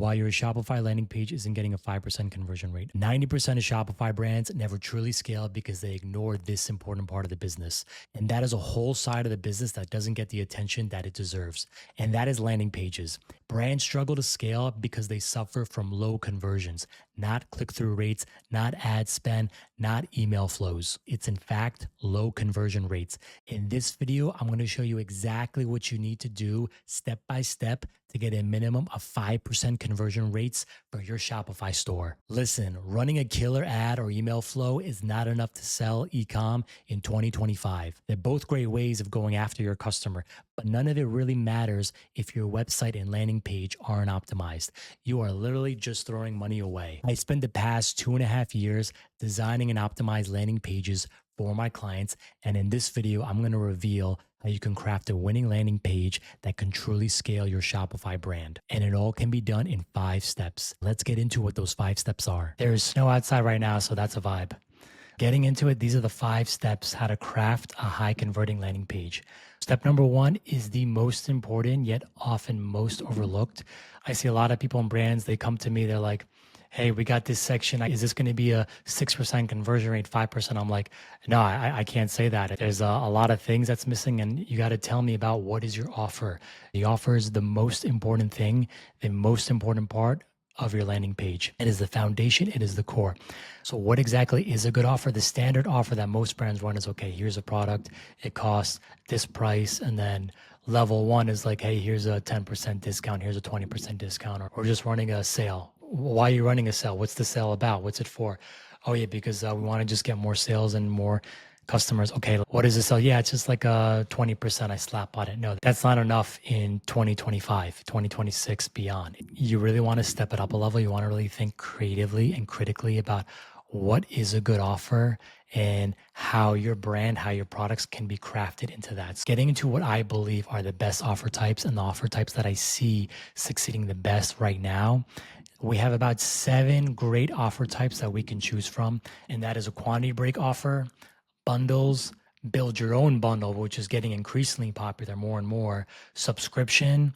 why your Shopify landing page isn't getting a 5% conversion rate. 90% of Shopify brands never truly scale because they ignore this important part of the business. And that is a whole side of the business that doesn't get the attention that it deserves. And that is landing pages. Brands struggle to scale because they suffer from low conversions, not click-through rates, not ad spend, not email flows. It's in fact low conversion rates. In this video, I'm going to show you exactly what you need to do step by step to get a minimum of 5% conversion rates for your Shopify store. Listen, running a killer ad or email flow is not enough to sell e-com in 2025. They're both great ways of going after your customer, but none of it really matters if your website and landing page aren't optimized. You are literally just throwing money away. I spent the past 2.5 years designing and optimized landing pages for my clients, and in this video, I'm going to reveal how you can craft a winning landing page that can truly scale your Shopify brand. And it all can be done in 5 steps. Let's get into what those 5 steps are. There's snow outside right now, so that's a vibe. Getting into it, these are the 5 steps how to craft a high converting landing page. Step number 1 is the most important, yet often most overlooked. I see a lot of people in brands, they come to me, they're like, hey, we got this section. Is this going to be a 6% conversion rate, 5%? I'm like, no, I can't say that. There's a lot of things that's missing, and you got to tell me about what is your offer. The offer is the most important thing, the most important part of your landing page. It is the foundation. It is the core. So what exactly is a good offer? The standard offer that most brands run is, okay, here's a product. It costs this price. And then level 1 is like, hey, here's a 10% discount. Here's a 20% discount, or just running a sale. Why are you running a sale? What's the sale about? What's it for? Oh yeah, because we want to just get more sales and more customers. Okay, what is the sale? Yeah, it's just like a 20% I slap on it. No, that's not enough in 2025, 2026, beyond. You really want to step it up a level. You want to really think creatively and critically about what is a good offer and how your brand, how your products can be crafted into that. So getting into what I believe are the best offer types and the offer types that I see succeeding the best right now. We have about 7 great offer types that we can choose from, and that is a quantity break offer, bundles, build your own bundle, which is getting increasingly popular more and more, subscription,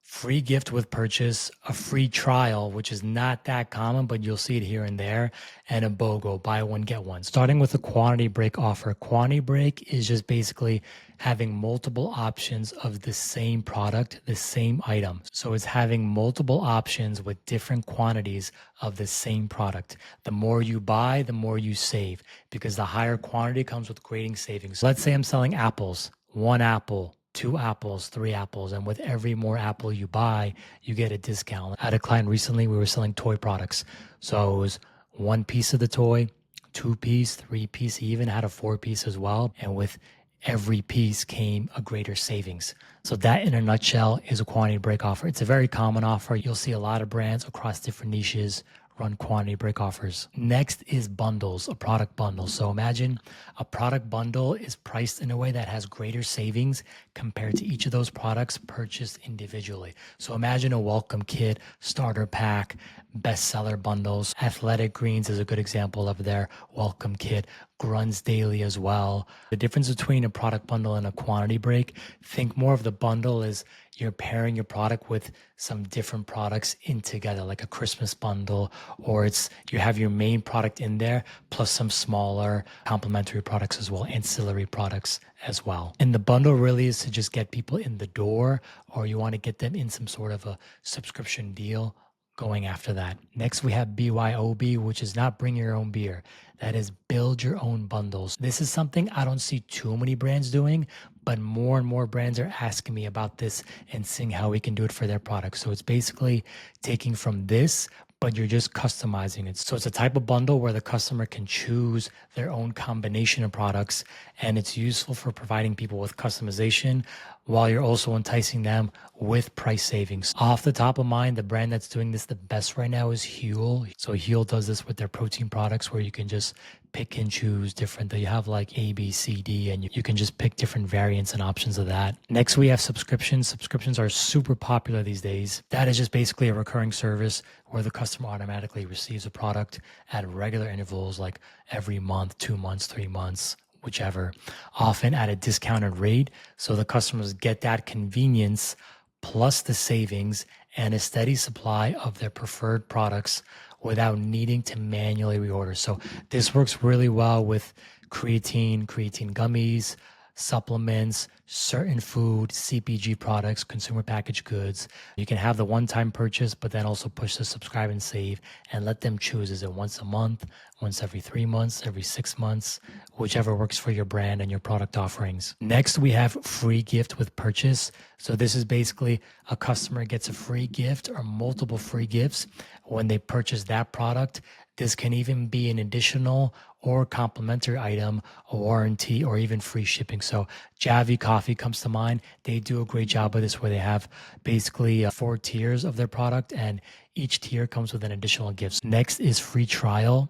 free gift with purchase, a free trial, which is not that common, but you'll see it here and there, and a BOGO, buy one, get one. Starting with a quantity break offer. Quantity break is just basically having multiple options of the same product, the same item. So it's having multiple options with different quantities of the same product. The more you buy, the more you save, because the higher quantity comes with greater savings. Let's say I'm selling apples, 1 apple, 2 apples, 3 apples, and with every more apple you buy, you get a discount. I had a client recently, we were selling toy products. So it was 1 piece of the toy, 2 piece, 3 piece, he even had a 4 piece as well. And with every piece came a greater savings. So that in a nutshell is a quantity break offer. It's a very common offer. You'll see a lot of brands across different niches run quantity break offers. Next is bundles, a product bundle. So imagine a product bundle is priced in a way that has greater savings compared to each of those products purchased individually. So imagine a welcome kit, starter pack, bestseller bundles. Athletic Greens is a good example of their welcome kit. Grunts Daily as well. The difference between a product bundle and a quantity break, think more of the bundle is you're pairing your product with some different products in together, like a Christmas bundle, or it's you have your main product in there plus some smaller complementary products as well, ancillary products as well. And the bundle really is to just get people in the door, or you want to get them in some sort of a subscription deal going after that. Next, we have BYOB, which is not bring your own beer. That is build your own bundles. This is something I don't see too many brands doing, but more and more brands are asking me about this and seeing how we can do it for their products. So it's basically taking from this, but you're just customizing it. So it's a type of bundle where the customer can choose their own combination of products, and it's useful for providing people with customization while you're also enticing them with price savings. Off the top of mind, the brand that's doing this the best right now is Huel. So Huel does this with their protein products where you can just pick and choose different. You have like A, B, C, D, and you can just pick different variants and options of that. Next, we have subscriptions. Subscriptions are super popular these days. That is just basically a recurring service where the customer automatically receives a product at regular intervals, like every month, 2 months, 3 months, whichever, often at a discounted rate. So the customers get that convenience plus the savings and a steady supply of their preferred products without needing to manually reorder. So this works really well with creatine gummies, supplements, certain food, CPG products, consumer packaged goods. You can have the one-time purchase, but then also push the subscribe and save and let them choose. Is it once a month, once every 3 months, every 6 months, whichever works for your brand and your product offerings. Next, we have free gift with purchase. So this is basically a customer gets a free gift or multiple free gifts when they purchase that product. This can even be an additional or complimentary item, a warranty, or even free shipping. So Javi Coffee comes to mind. They do a great job of this where they have basically 4 tiers of their product, and each tier comes with an additional gift. Next is free trial.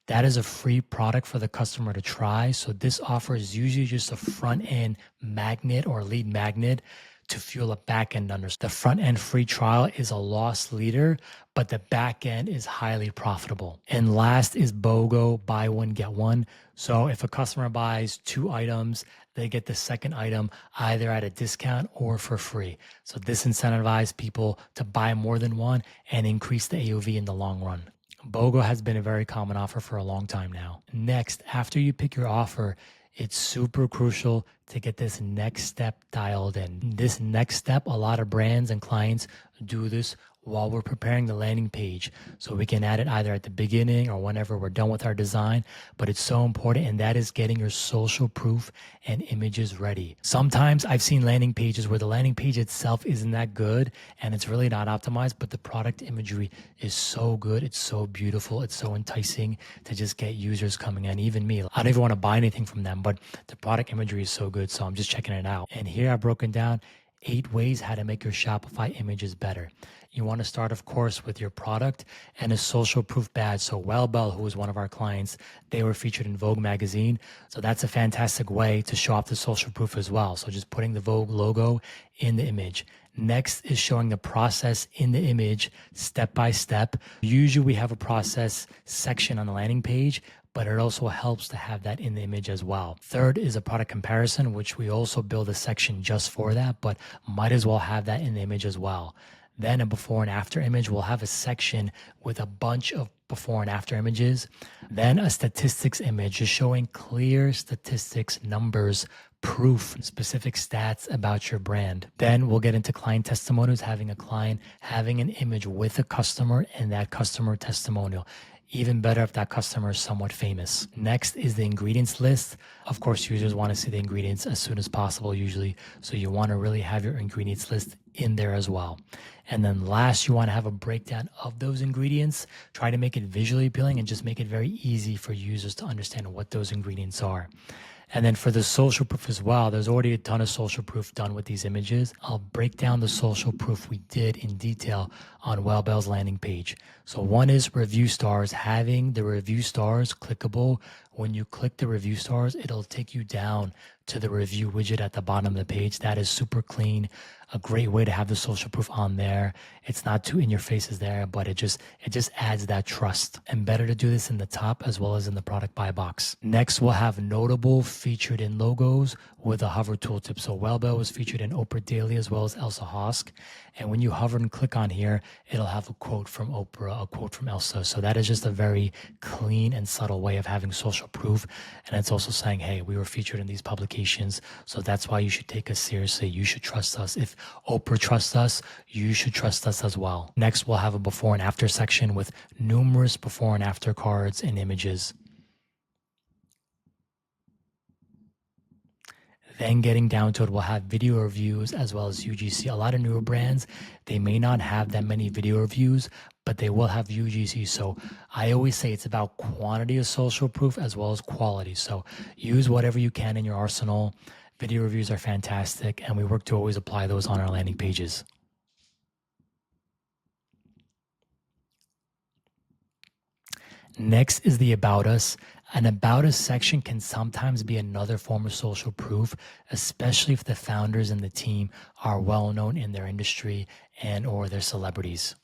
That is a free product for the customer to try. So this offer is usually just a front end magnet or lead magnet to fuel a back end under. The front end free trial is a loss leader, but the back end is highly profitable. And last is BOGO, buy one, get one. So if a customer buys 2 items, they get the second item either at a discount or for free. So this incentivizes people to buy more than one and increase the AOV in the long run. BOGO has been a very common offer for a long time now. Next, after you pick your offer, it's super crucial to get this next step dialed in. This next step, a lot of brands and clients do this while we're preparing the landing page. So we can add it either at the beginning or whenever we're done with our design, but it's so important, and that is getting your social proof and images ready. Sometimes I've seen landing pages where the landing page itself isn't that good and it's really not optimized, but the product imagery is so good, it's so beautiful, it's so enticing to just get users coming in. Even me, I don't even want to buy anything from them, but the product imagery is so good, so I'm just checking it out. And here I've broken down 8 ways how to make your Shopify images better. You want to start, of course, with your product and a social proof badge. So Wellbel, who was one of our clients, they were featured in Vogue magazine. So that's a fantastic way to show off the social proof as well. So just putting the Vogue logo in the image. Next is showing the process in the image step by step. Usually we have a process section on the landing page, but it also helps to have that in the image as well. Third is a product comparison, which we also build a section just for that, but might as well have that in the image as well. Then a before and after image, we'll have a section with a bunch of before and after images. Then a statistics image, just showing clear statistics, numbers, proof, specific stats about your brand. Then we'll get into client testimonials, having a client having an image with a customer and that customer testimonial. Even better if that customer is somewhat famous. Next is the ingredients list. Of course, users want to see the ingredients as soon as possible usually. So you want to really have your ingredients list in there as well. And then last, you want to have a breakdown of those ingredients. Try to make it visually appealing and just make it very easy for users to understand what those ingredients are. And then for the social proof as well, there's already a ton of social proof done with these images. I'll break down the social proof we did in detail on Wellbel's landing page. So one is review stars, having the review stars clickable. When you click the review stars, it'll take you down to the review widget at the bottom of the page. That is super clean. A great way to have the social proof on there. It's not too in your faces there, but it just adds that trust. And better to do this in the top as well as in the product buy box. Next, we'll have notable featured in logos with a hover tooltip. So Wellbel was featured in Oprah Daily as well as Elsa Hosk. And when you hover and click on here, it'll have a quote from Oprah, a quote from Elsa. So that is just a very clean and subtle way of having social proof. And it's also saying, hey, we were featured in these publications. So that's why you should take us seriously. You should trust us. If Oprah trusts us, you should trust us as well. Next, we'll have a before and after section with numerous before and after cards and images. Then getting down to it, we'll have video reviews as well as UGC. A lot of newer brands, they may not have that many video reviews, but they will have UGC. So I always say it's about quantity of social proof as well as quality. So use whatever you can in your arsenal. Video reviews are fantastic, and we work to always apply those on our landing pages. Next is the About Us. An About Us section can sometimes be another form of social proof, especially if the founders and the team are well known in their industry and or they're celebrities.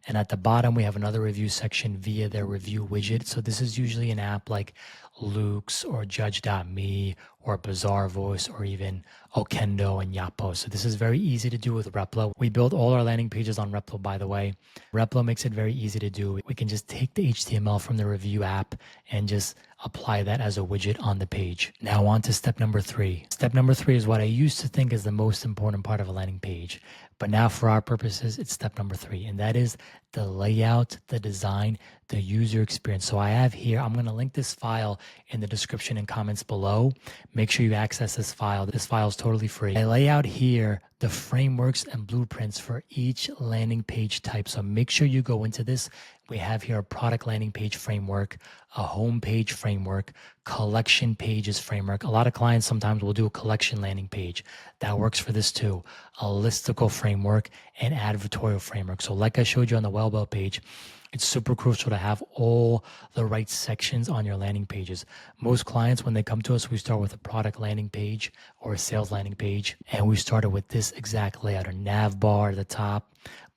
And at the bottom, we have another review section via their review widget. So this is usually an app like Luke's or Judge.me or Bazaar Voice or even Okendo and Yapo. So this is very easy to do with Replo. We build all our landing pages on Replo, by the way. Replo makes it very easy to do. We can just take the HTML from the review app and just apply that as a widget on the page. Now on to step number 3. Step number 3 is what I used to think is the most important part of a landing page. But now for our purposes, it's step number 3, and that is the layout, the design, the user experience. So I have here, I'm going to link this file in the description and comments below. Make sure you access this file. This file is totally free. I lay out here the frameworks and blueprints for each landing page type. So make sure you go into this. We have here a product landing page framework, a home page framework, collection pages framework. A lot of clients sometimes will do a collection landing page. That works for this too. A listicle framework and advertorial framework. So like I showed you on the Wellbel page, it's super crucial to have all the right sections on your landing pages. Most clients, when they come to us, we start with a product landing page or a sales landing page. And we started with this exact layout, a nav bar at the top,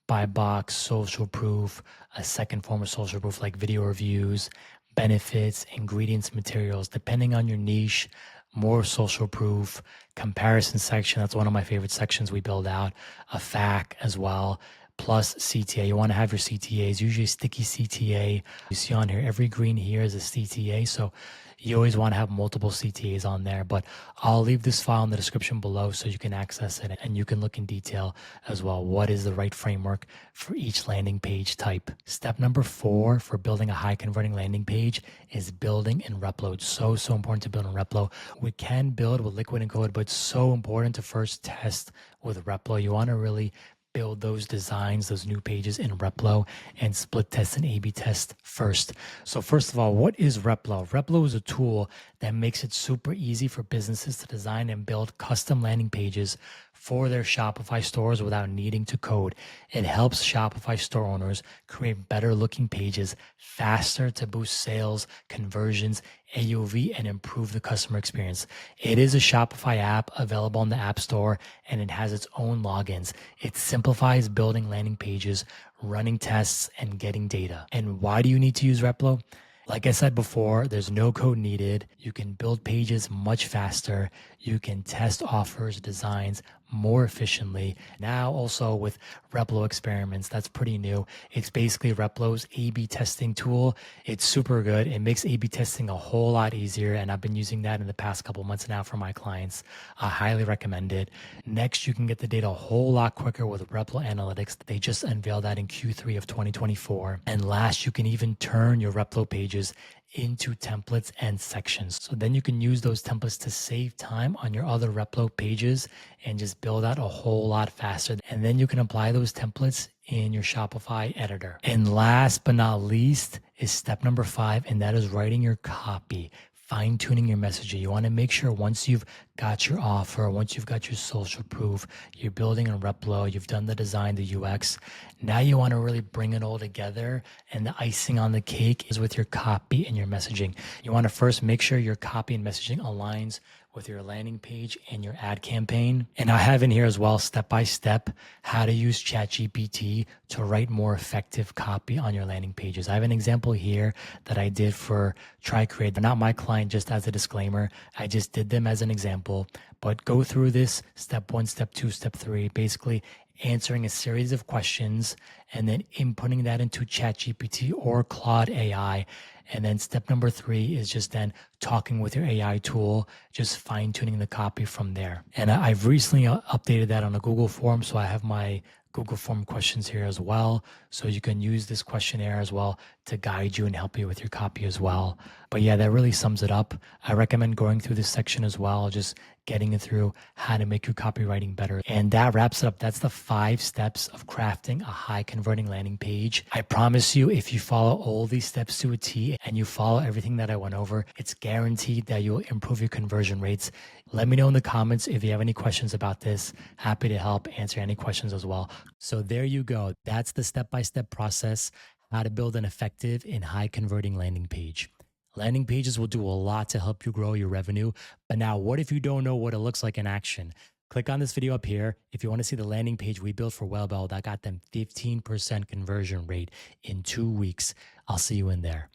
buy box, social proof, a second form of social proof like video reviews, benefits, ingredients, materials, depending on your niche, more social proof, comparison section. That's one of my favorite sections we build out, a FAQ as well, plus CTA. You want to have your CTAs, usually sticky CTA. You see on here, every green here is a CTA. So you always want to have multiple CTAs on there, but I'll leave this file in the description below so you can access it and you can look in detail as well. What is the right framework for each landing page type? Step number 4 for building a high converting landing page is building in Replo. It's so important to build in Replo. We can build with Liquid and Code, but it's so important to first test with Replo. You want to really build those designs, those new pages in Replo and split test and A/B test first. So first of all, what is Replo? Replo is a tool that makes it super easy for businesses to design and build custom landing pages for their Shopify stores without needing to code. It helps Shopify store owners create better looking pages faster to boost sales, conversions, AOV, and improve the customer experience. It is a Shopify app available on the App Store, and it has its own logins. It simplifies building landing pages, running tests, and getting data. And why do you need to use Replo? Like I said before, there's no code needed. You can build pages much faster. You can test offers, designs more efficiently. Now also with Replo experiments, that's pretty new. It's basically Replo's A/B testing tool. It's super good. It makes A/B testing a whole lot easier, and I've been using that in the past couple months now for my clients. I highly recommend it. Next, you can get the data a whole lot quicker with Replo Analytics. They just unveiled that in Q3 of 2024. And last, you can even turn your Replo pages into templates and sections. So then you can use those templates to save time on your other Replo pages and just build out a whole lot faster. And then you can apply those templates in your Shopify editor. And last but not least is step number 5, and that is writing your copy. Fine-tuning your messaging. You want to make sure once you've got your offer, once you've got your social proof, you're building on Replo, you've done the design, the UX, now you want to really bring it all together, and the icing on the cake is with your copy and your messaging. You want to first make sure your copy and messaging aligns with your landing page and your ad campaign. And I have in here as well, step-by-step, how to use ChatGPT to write more effective copy on your landing pages. I have an example here that I did for TryCreate. They're not my client, just as a disclaimer. I just did them as an example, but go through this step 1, step 2, step 3, basically answering a series of questions and then inputting that into ChatGPT or Claude AI. And then step number 3 is just then talking with your AI tool, just fine tuning the copy from there. And I've recently updated that on a Google form. So I have my Google form questions here as well. So you can use this questionnaire as well to guide you and help you with your copy as well. But yeah, that really sums it up. I recommend going through this section as well, just getting it through how to make your copywriting better. And that wraps it up. That's the 5 steps of crafting a high converting landing page. I promise you, if you follow all these steps to a T and you follow everything that I went over, it's guaranteed that you'll improve your conversion rates. Let me know in the comments if you have any questions about this. Happy to help answer any questions as well. So there you go. That's the step-by-step process, how to build an effective and high converting landing page. Landing pages will do a lot to help you grow your revenue. But now, what if you don't know what it looks like in action? Click on this video up here if you want to see the landing page we built for Wellbel that got them 15% conversion rate in 2 weeks. I'll see you in there.